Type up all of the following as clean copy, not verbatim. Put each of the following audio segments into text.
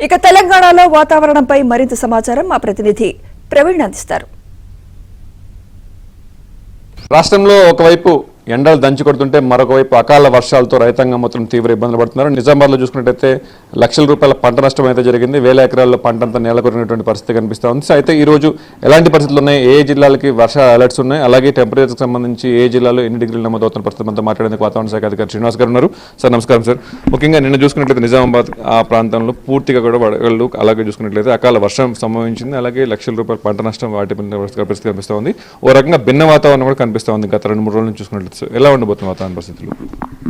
ఇక తెలంగాణలో వాతావరణంపై మరింత సమాచారం మా ప్రతినిధి ప్రవీణ్ అందిస్తారు. రాష్ట్రంలో ఒకవైపు ఎండలు దంచి కొడుతుంటే మరొక వైపు అకాల వర్షాలతో రైతాంగం మొత్తం తీవ్ర ఇబ్బందులు పడుతున్నారు. నిజామాబాద్లో చూసుకున్నట్టయితే లక్షల రూపాయల పంట నష్టం అయితే జరిగింది. వేల ఎకరాల్లో పంట అంతా నేలకొరినటువంటి పరిస్థితి కనిపిస్తూ ఉంది. సో అయితే ఈ రోజు ఎలాంటి పరిస్థితులు ఉన్నాయి, ఏ జిల్లాలకి వర్ష అలర్ట్స్ ఉన్నాయి, అలాగే టెంపరేచర్కి సంబంధించి ఏ జిల్లాలో ఎన్ని డిగ్రీలు నమోదవుతున్న పరిస్థితి అంతా మాట్లాడేందుకు వాతావరణ శాఖ అధికారి శ్రీనివాస్ గారు ఉన్నారు. సార్ నమస్కారం సార్. ముఖ్యంగా నిన్న చూసుకున్నట్లయితే నిజామాబాద్ ఆ ప్రాంతంలో పూర్తిగా కూడా వడగళ్ళు, అలాగే చూసుకున్నట్లయితే అకాల వర్షం సంభవించింది. అలాగే లక్షల రూపాయల పంట నష్టం వాటి పరిస్థితి కనిపిస్తూ ఉంది. ఓ రకంగా భిన్న వాతావరణం కూడా కనిపిస్తూ ఉంది గత 2-3 రోజుల నుంచి చూసుకున్నట్లయితే. ఎలా ఉండబోతుంది వాతావరణ పరిస్థితులు?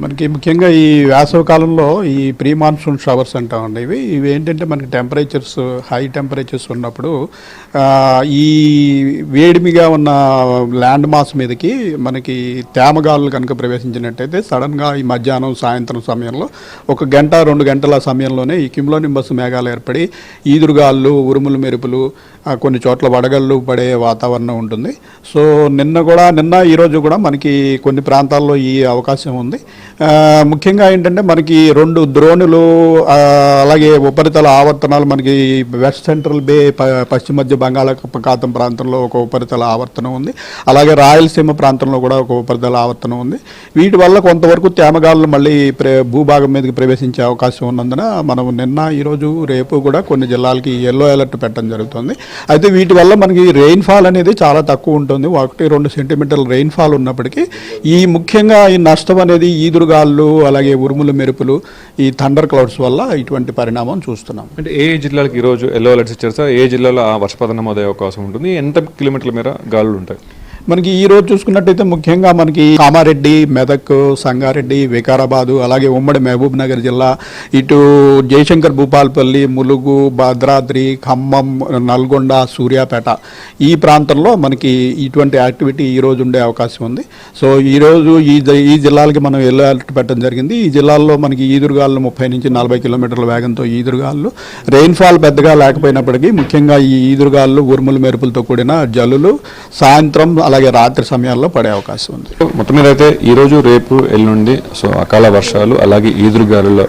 మనకి ముఖ్యంగా ఈ వేసవి కాలంలో ఈ ప్రీ మాన్సూన్ షవర్స్ అంటామండి. ఇవి ఏంటంటే మనకి టెంపరేచర్స్ హై టెంపరేచర్స్ ఉన్నప్పుడు ఈ వేడిమిగా ఉన్న ల్యాండ్ మాస్ మీదకి మనకి తేమగాలు కనుక ప్రవేశించినట్టయితే సడన్గా ఈ మధ్యాహ్నం సాయంత్రం సమయంలో 1 గంట 2 గంటల సమయంలోనే ఈ క్యుములోనింబస్ మేఘాలు ఏర్పడి ఈదురుగాళ్ళు, ఉరుములు, మెరుపులు, కొన్ని చోట్ల వడగళ్ళు పడే వాతావరణం ఉంటుంది. సో నిన్న ఈరోజు కూడా మనకి కొన్ని ప్రాంతాల్లో ఈ అవకాశం ఉంది. ముఖ్యంగా ఏంటంటే మనకి 2 ద్రోణులు, అలాగే ఉపరితల ఆవర్తనాలు మనకి వెస్ట్ సెంట్రల్ బే, పశ్చిమ మధ్య బంగాళాఖాతం ప్రాంతంలో ఒక ఉపరితల ఆవర్తనం ఉంది. అలాగే రాయలసీమ ప్రాంతంలో కూడా ఒక ఉపరితల ఆవర్తనం ఉంది. వీటి వల్ల కొంతవరకు తేమగాలు మళ్ళీ భూభాగం మీదకి ప్రవేశించే అవకాశం ఉన్నందున మనం నిన్న, ఈరోజు, రేపు కూడా కొన్ని జిల్లాలకి ఎల్లో అలర్ట్ పెట్టడం జరుగుతుంది. అయితే వీటి వల్ల మనకి రెయిన్ఫాల్ అనేది చాలా తక్కువ ఉంటుంది. 1-2 సెంటీమీటర్ల రెయిన్ఫాల్ ఉన్నప్పటికీ ఈ ముఖ్యంగా ఈ నష్టం అనేది ఈదురుగాళ్ళు, అలాగే ఉరుములు, మెరుపులు, ఈ థండర్ క్లౌడ్స్ వల్ల ఇటువంటి పరిణామం చూస్తున్నాం. అంటే ఏ జిల్లాలకు ఈరోజు ఎల్లో అలర్ట్స్ ఇచ్చారు సార్? ఏ జిల్లాలో వర్షపాతం నమోదయ్యే అవకాశం ఉంటుంది? ఎంత కిలోమీటర్ల మేర గాలులు ఉంటాయి? మనకి ఈ రోజు చూసుకున్నట్టయితే ముఖ్యంగా మనకి కామారెడ్డి, మెదక్, సంగారెడ్డి, వికారాబాదు, అలాగే ఉమ్మడి మహబూబ్ నగర్ జిల్లా, ఇటు జయశంకర్, భూపాలపల్లి, ములుగు, భద్రాద్రి, ఖమ్మం, నల్గొండ, సూర్యాపేట ఈ ప్రాంతంలో మనకి ఇటువంటి యాక్టివిటీ ఈరోజు ఉండే అవకాశం ఉంది. సో ఈరోజు ఈ జిల్లాలకి మనం ఎల్లో అలర్ట్ పెట్టడం జరిగింది. ఈ జిల్లాల్లో మనకి ఈదురుగాళ్ళు 30-40 కిలోమీటర్ల వేగంతో ఈదురుగాళ్ళు, రెయిన్ఫాల్ పెద్దగా లేకపోయినప్పటికీ ముఖ్యంగా ఈ ఈదురుగాళ్ళు, ఉరుములు, మెరుపులతో కూడిన జల్లులు సాయంత్రం అలాగే రాత్రి సమయాల్లో పడే అవకాశం ఉంది. మొత్తం మీద అయితే ఈరోజు, రేపు, ఎల్లుండి సో అకాల వర్షాలు అలాగే ఈదురుగాలులో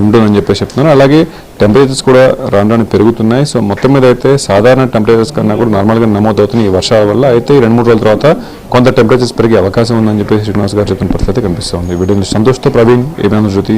ఉంటుందని చెప్పేసి చెప్తున్నారు. అలాగే టెంపరేచర్స్ కూడా రాను పెరుగుతున్నాయి. సో మొత్తం మీద అయితే సాధారణ టెంపరేచర్స్ కన్నా కూడా నార్మల్గా నమోదవుతున్నాయి ఈ వర్షాల వల్ల. అయితే 2-3 రోజుల తర్వాత కొంత టెంపరేచర్స్ పెరిగే అవకాశం ఉందని చెప్పేసి శ్రీనివాస్ గారు చెప్పిన పరిస్థితి కనిపిస్తుంది. వీడియో సంతోష్తో ప్రవీణ్, ఏమైనా జ్యోతి.